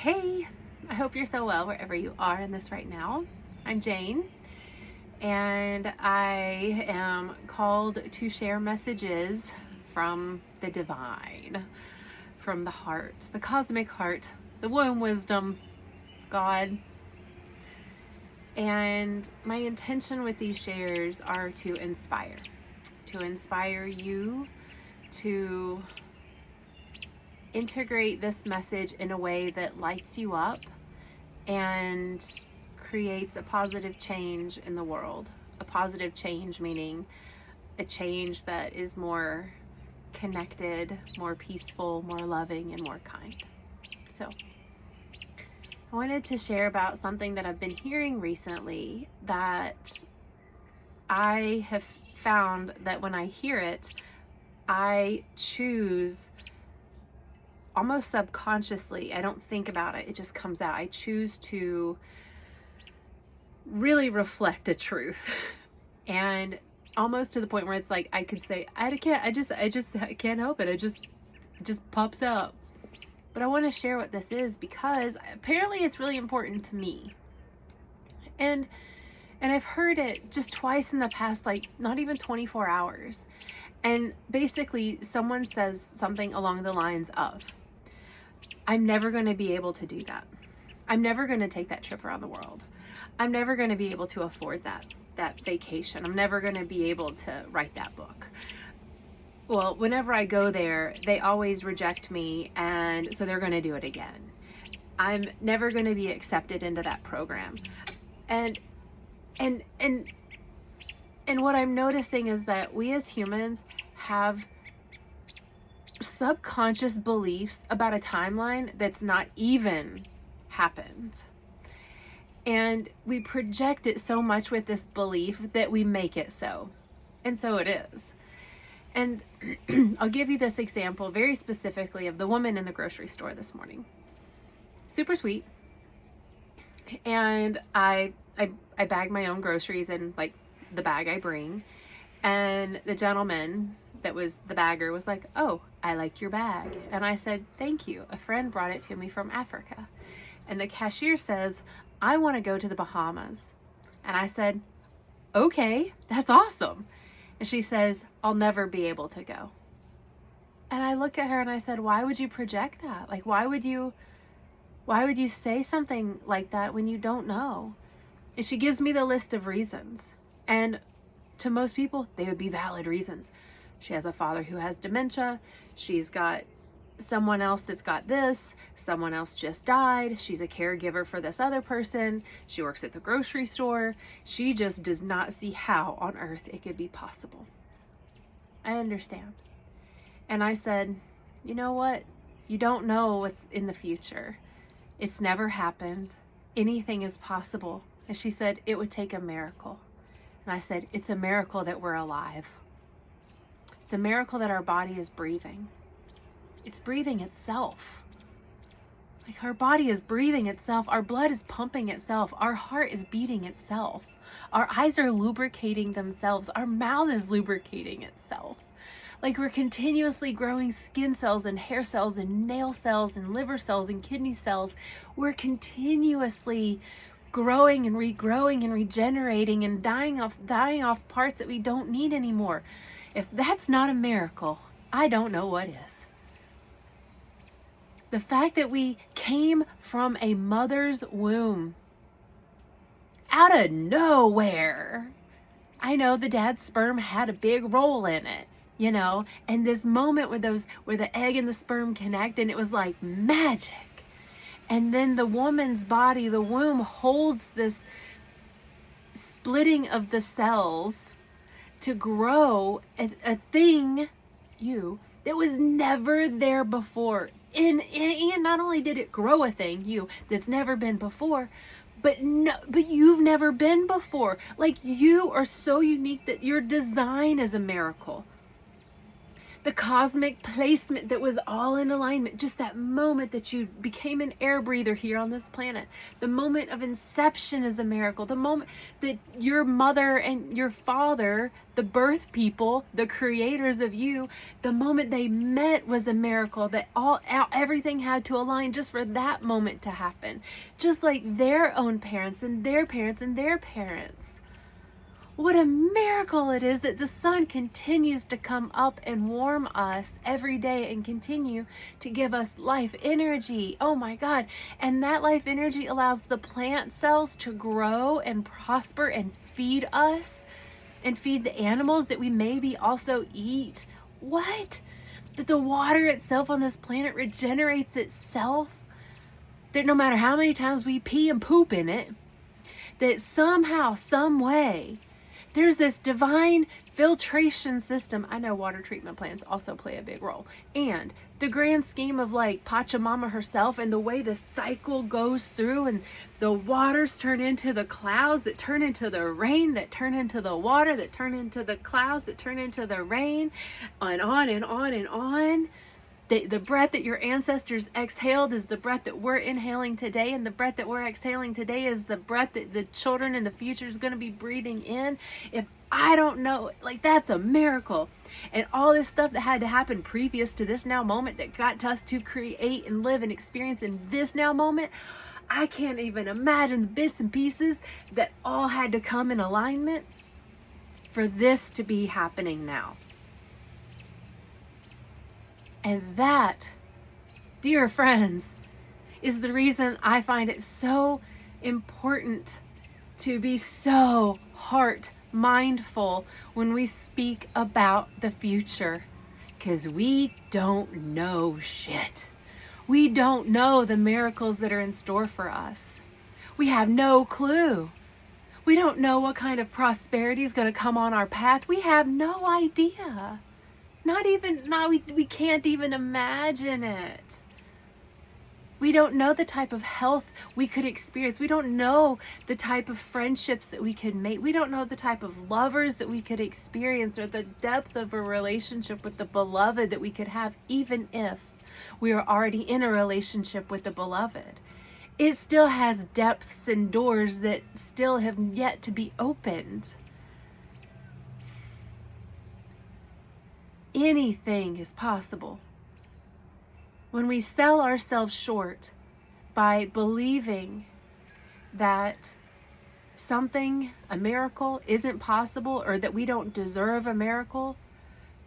Hey, I hope you're so well wherever you are in this right now. I'm Jane, and I am called to share messages from the divine, from the heart, the cosmic heart, the womb wisdom, God. And my intention with these shares are to inspire you to integrate this message in a way that lights you up and creates a positive change in the world. A positive change meaning a change that is more connected, more peaceful, more loving, and more kind. So I wanted to share about something that I've been hearing recently that I have found that when I hear it, I choose almost subconsciously. I don't think about it. It just comes out. I choose to really reflect a truth. And almost to the point where it's like I could say, I can't help it. It just pops out. But I want to share what this is because apparently it's really important to me. And I've heard it just twice in the past, like not even 24 hours. And basically someone says something along the lines of, I'm never going to be able to do that. I'm never going to take that trip around the world. I'm never going to be able to afford that vacation. I'm never going to be able to write that book. Well, whenever I go there, they always reject me, and so they're going to do it again. I'm never going to be accepted into that program. And what I'm noticing is that we as humans have subconscious beliefs about a timeline that's not even happened. And we project it so much with this belief that we make it so. And so it is. And I'll give you this example very specifically of the woman in the grocery store this morning. Super sweet. And I bag my own groceries in like the bag I bring. And the gentleman that was the bagger was like, "Oh, I like your bag." And I said, "Thank you. A friend brought it to me from Africa." And the cashier says, "I want to go to the Bahamas." And I said, "Okay, that's awesome." And she says, "I'll never be able to go." And I look at her and I said, "Why would you project that? Like, why would you say something like that when you don't know?" And she gives me the list of reasons. And to most people, they would be valid reasons. She has a father who has dementia. She's got someone else that's got this. Someone else just died. She's a caregiver for this other person. She works at the grocery store. She just does not see how on earth it could be possible. I understand. And I said, "You know what? You don't know what's in the future. It's never happened. Anything is possible." And she said, "It would take a miracle." And I said, "It's a miracle that we're alive. It's a miracle that our body is breathing. It's breathing itself. Like our body is breathing itself. Our blood is pumping itself. Our heart is beating itself. Our eyes are lubricating themselves. Our mouth is lubricating itself. Like we're continuously growing skin cells and hair cells and nail cells and liver cells and kidney cells. We're continuously growing and regrowing and regenerating and dying off parts that we don't need anymore. If that's not a miracle, I don't know what is. The fact that we came from a mother's womb out of nowhere. I know the dad's sperm had a big role in it, you know, and this moment where the egg and the sperm connect, and it was like magic. And then the woman's body, the womb, holds this splitting of the cells to grow a thing, that was never there before. And not only did it grow a thing, that's never been before, but you've never been before. Like you are so unique that your design is a miracle. the cosmic placement that was all in alignment, just that moment that you became an air breather here on this planet. The moment of inception is a miracle. The moment that your mother and your father, the birth people, the creators of you, the moment they met was a miracle, that everything had to align just for that moment to happen. Just like their own parents and their parents and their parents. What a miracle it is that the sun continues to come up and warm us every day and continue to give us life energy. Oh my God. And that life energy allows the plant cells to grow and prosper and feed us and feed the animals that we maybe also eat. What? That the water itself on this planet regenerates itself? That no matter how many times we pee and poop in it, that somehow, some way, there's this divine filtration system. I know water treatment plants also play a big role. And the grand scheme of like Pachamama herself and the way the cycle goes through and the waters turn into the clouds that turn into the rain, that turn into the water, that turn into the clouds, that turn into the rain, and on and on and on. The breath that your ancestors exhaled is the breath that we're inhaling today, and the breath that we're exhaling today is the breath that the children in the future is going to be breathing in. If I don't know, like, that's a miracle. And all this stuff that had to happen previous to this now moment that got us to create and live and experience in this now moment, I can't even imagine the bits and pieces that all had to come in alignment for this to be happening now. And that, dear friends, is the reason I find it so important to be so heart mindful when we speak about the future. Because we don't know shit. We don't know the miracles that are in store for us. We have no clue. We don't know what kind of prosperity is going to come on our path. We have no idea. We can't even imagine it. We don't know the type of health we could experience. We don't know the type of friendships that we could make. We don't know the type of lovers that we could experience or the depth of a relationship with the beloved that we could have, even if we are already in a relationship with the beloved. It still has depths and doors that still have yet to be opened. Anything is possible. When we sell ourselves short by believing that something, a miracle, isn't possible, or that we don't deserve a miracle,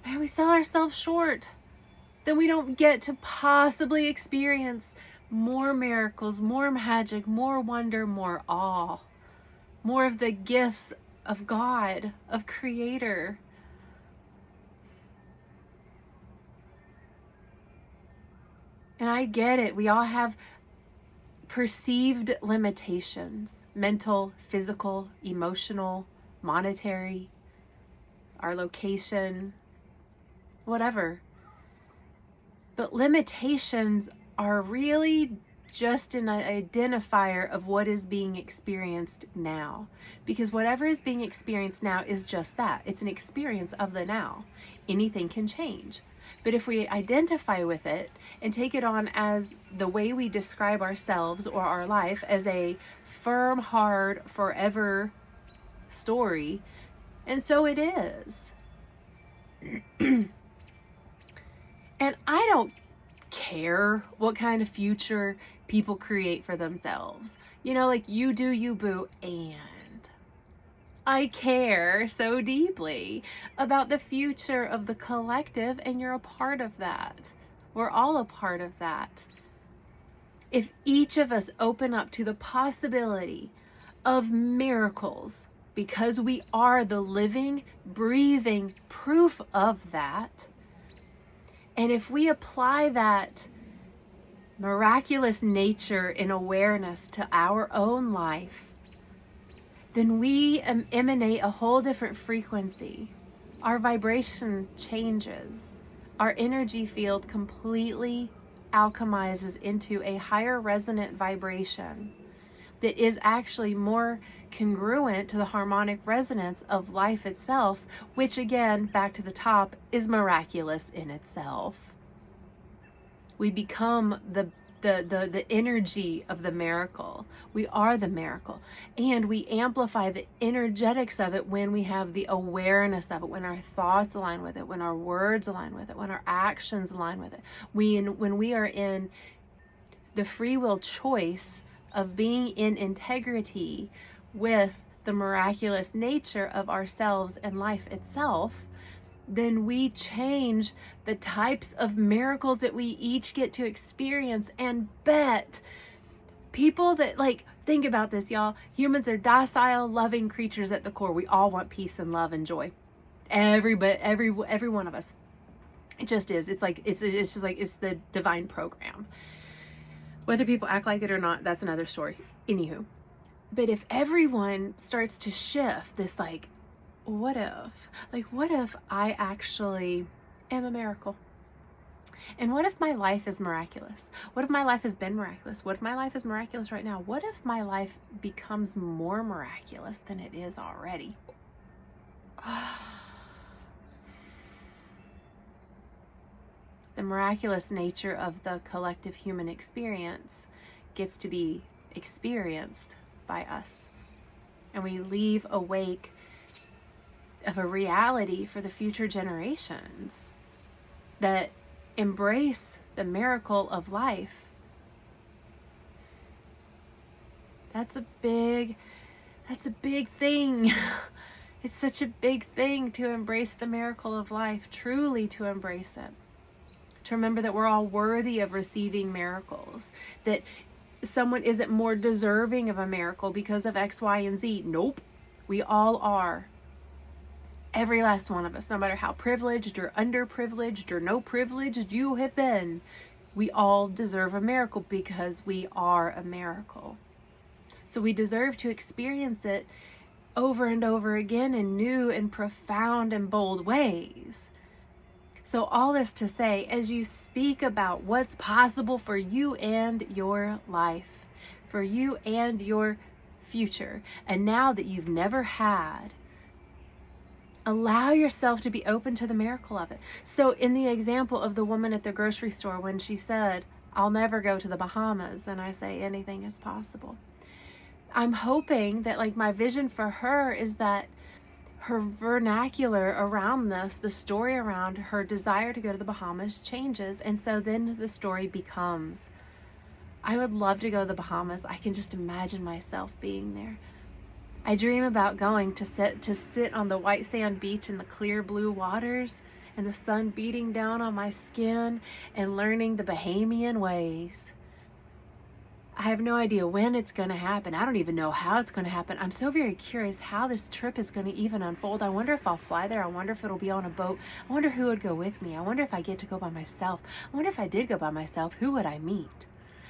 man, we sell ourselves short. Then we don't get to possibly experience more miracles, more magic, more wonder, more awe, more of the gifts of God, of Creator. And I get it. We all have perceived limitations, mental, physical, emotional, monetary, our location, whatever. But limitations are really just an identifier of what is being experienced now. Because whatever is being experienced now is just that. It's an experience of the now. Anything can change. But if we identify with it and take it on as the way we describe ourselves or our life as a firm, hard, forever story, and so it is. And I don't care what kind of future people create for themselves. You know, like, you do you, boo. And I care so deeply about the future of the collective, and you're a part of that. We're all a part of that. If each of us open up to the possibility of miracles, because we are the living, breathing proof of that, and if we apply that miraculous nature and awareness to our own life, then we emanate a whole different frequency. Our vibration changes. Our energy field completely alchemizes into a higher resonant vibration. that is actually more congruent to the harmonic resonance of life itself, which again, back to the top, is miraculous in itself. We become the energy of the miracle. We are the miracle. And we amplify the energetics of it when we have the awareness of it, when our thoughts align with it, when our words align with it, when our actions align with it. When we are in the free will choice of being in integrity with the miraculous nature of ourselves and life itself, then we change the types of miracles that we each get to experience. And bet people that, like, think about this, y'all. Humans are docile, loving creatures at the core. We all want peace and love and joy. Every one of us. It just is. It's like, it's just like, it's the divine program. Whether people act like it or not, that's another story. Anywho. But if everyone starts to shift this, like, what if I actually am a miracle? And what if my life is miraculous? What if my life has been miraculous? What if my life is miraculous right now? What if my life becomes more miraculous than it is already? The miraculous nature of the collective human experience gets to be experienced by us. And we leave a wake of a reality for the future generations that embrace the miracle of life. That's a big thing. It's such a big thing to embrace the miracle of life, truly to embrace it. To remember that we're all worthy of receiving miracles, that someone isn't more deserving of a miracle because of X, Y, and Z. Nope. We all are. Every last one of us, no matter how privileged or underprivileged or no privileged you have been, we all deserve a miracle because we are a miracle. So we deserve to experience it over and over again in new and profound and bold ways. So all this to say, as you speak about what's possible for you and your life, for you and your future, and now that you've never had, allow yourself to be open to the miracle of it. So in the example of the woman at the grocery store, when she said, I'll never go to the Bahamas, and I say anything is possible. I'm hoping that, like, my vision for her is that her vernacular around this, the story around her desire to go to the Bahamas changes. And so then the story becomes, I would love to go to the Bahamas. I can just imagine myself being there. I dream about going to sit on the white sand beach in the clear blue waters and the sun beating down on my skin and learning the Bahamian ways. I have no idea when it's going to happen. I don't even know how it's going to happen. I'm so very curious how this trip is going to even unfold. I wonder if I'll fly there. I wonder if it'll be on a boat. I wonder who would go with me. I wonder if I get to go by myself. I wonder if I did go by myself, who would I meet?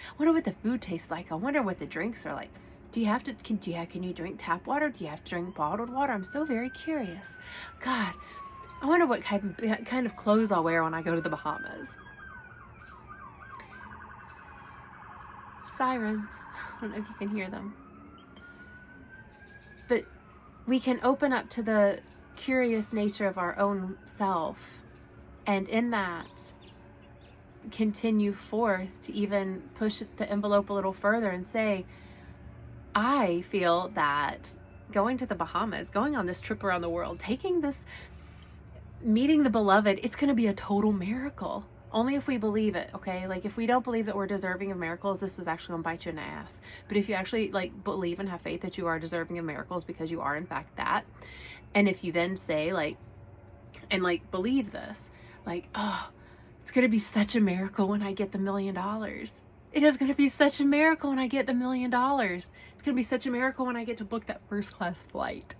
I wonder what the food tastes like. I wonder what the drinks are like. Can you drink tap water? Do you have to drink bottled water? I'm so very curious. God, I wonder what kind of clothes I'll wear when I go to the Bahamas. Sirens. I don't know if you can hear them. But we can open up to the curious nature of our own self, and in that continue forth to even push the envelope a little further and say, I feel that going to the Bahamas, going on this trip around the world, meeting the beloved, it's going to be a total miracle. Only if we believe it, okay? Like, if we don't believe that we're deserving of miracles, this is actually going to bite you in the ass. But if you actually, like, believe and have faith that you are deserving of miracles because you are, in fact, that. And if you then say, like, and, like, believe this, like, oh, it's going to be such a miracle when I get the $1 million. It is going to be such a miracle when I get the $1 million. It's going to be such a miracle when I get to book that first class flight.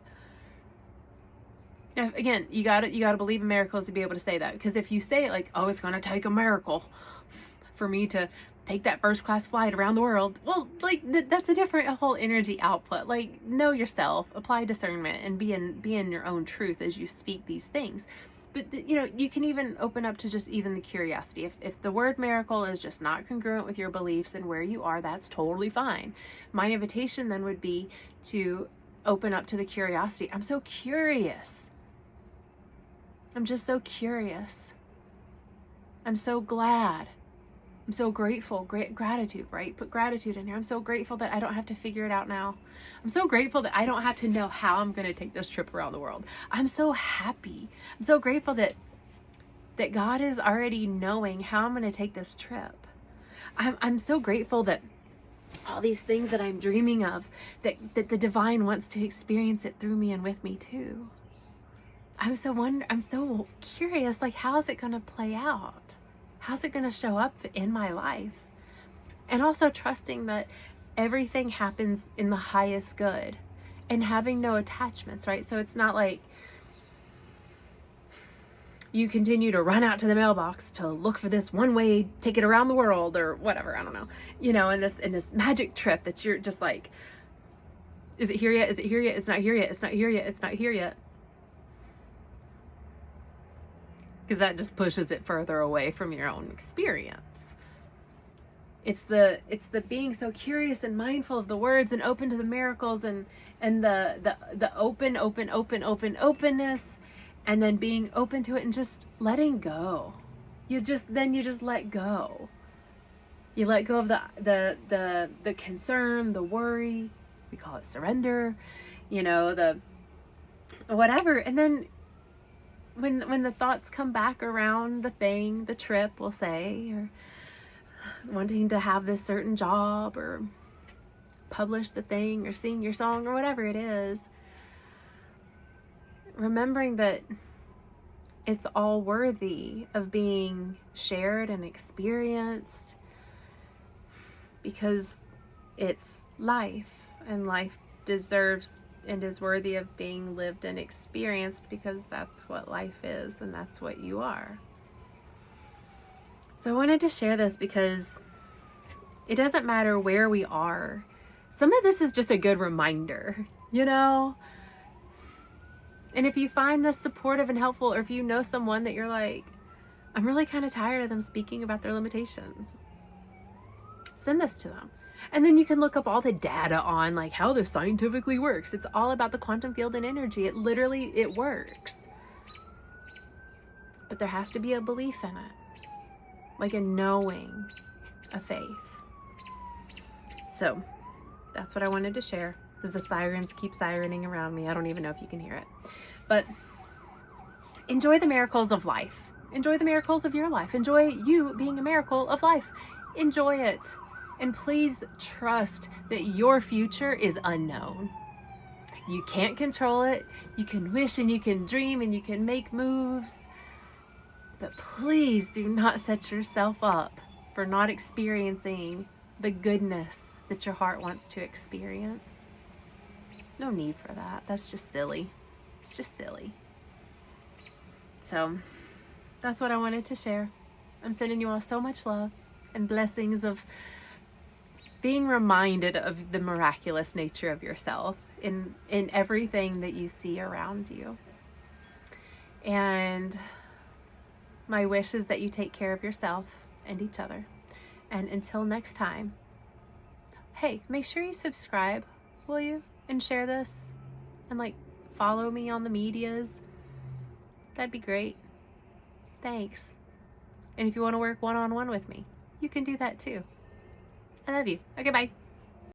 Now, again, you gotta believe in miracles to be able to say that. Because if you say it like, oh, it's gonna take a miracle for me to take that first class flight around the world, well, like, that's a whole energy output. Like, know yourself, apply discernment, and be in your own truth as you speak these things. But you can even open up to just even the curiosity. If the word miracle is just not congruent with your beliefs and where you are, that's totally fine. My invitation then would be to open up to the curiosity. I'm so curious. I'm just so curious. I'm so glad. I'm so grateful. Great gratitude, right? Put gratitude in here. I'm so grateful that I don't have to figure it out now. I'm so grateful that I don't have to know how I'm going to take this trip around the world. I'm so happy. I'm so grateful that God is already knowing how I'm going to take this trip. I'm so grateful that all these things that I'm dreaming of, that the divine wants to experience it through me and with me too. I'm so curious, like, how's it going to play out? How's it going to show up in my life? And also trusting that everything happens in the highest good and having no attachments, right? So it's not like you continue to run out to the mailbox to look for this one-way ticket around the world or whatever, I don't know. In this magic trip that you're just like, is it here yet? Is it here yet? It's not here yet. It's not here yet. It's not here yet. Because that just pushes it further away from your own experience. It's the being so curious and mindful of the words and open to the miracles and the openness, and then being open to it and just letting go. You just let go. You let go of the concern, the worry. We call it surrender. The whatever, and then when the thoughts come back around the trip, we'll say, or wanting to have this certain job or publish the thing or sing your song or whatever it is, remembering that it's all worthy of being shared and experienced, because it's life, and life deserves and is worthy of being lived and experienced, because that's what life is and that's what you are. So I wanted to share this because it doesn't matter where we are. Some of this is just a good reminder, And if you find this supportive and helpful, or if you know someone that you're like, I'm really kind of tired of them speaking about their limitations, send this to them. And then you can look up all the data on like how this scientifically works. It's all about the quantum field and energy. It works. But there has to be a belief in it, like a knowing, a faith. So that's what I wanted to share, because the sirens keep sirening around me. I don't even know if you can hear it. But enjoy the miracles of life. Enjoy the miracles of your life. Enjoy you being a miracle of life. Enjoy it. And please trust that your future is unknown. You can't control it. You can wish and you can dream and you can make moves. But please do not set yourself up for not experiencing the goodness that your heart wants to experience. No need for that. That's just silly. It's just silly. So that's what I wanted to share. I'm sending you all so much love and blessings of being reminded of the miraculous nature of yourself in everything that you see around you. And my wish is that you take care of yourself and each other. And until next time, hey, make sure you subscribe, will you? And share this and follow me on the medias. That'd be great. Thanks. And if you want to work one-on-one with me, you can do that too. I love you. Okay, bye.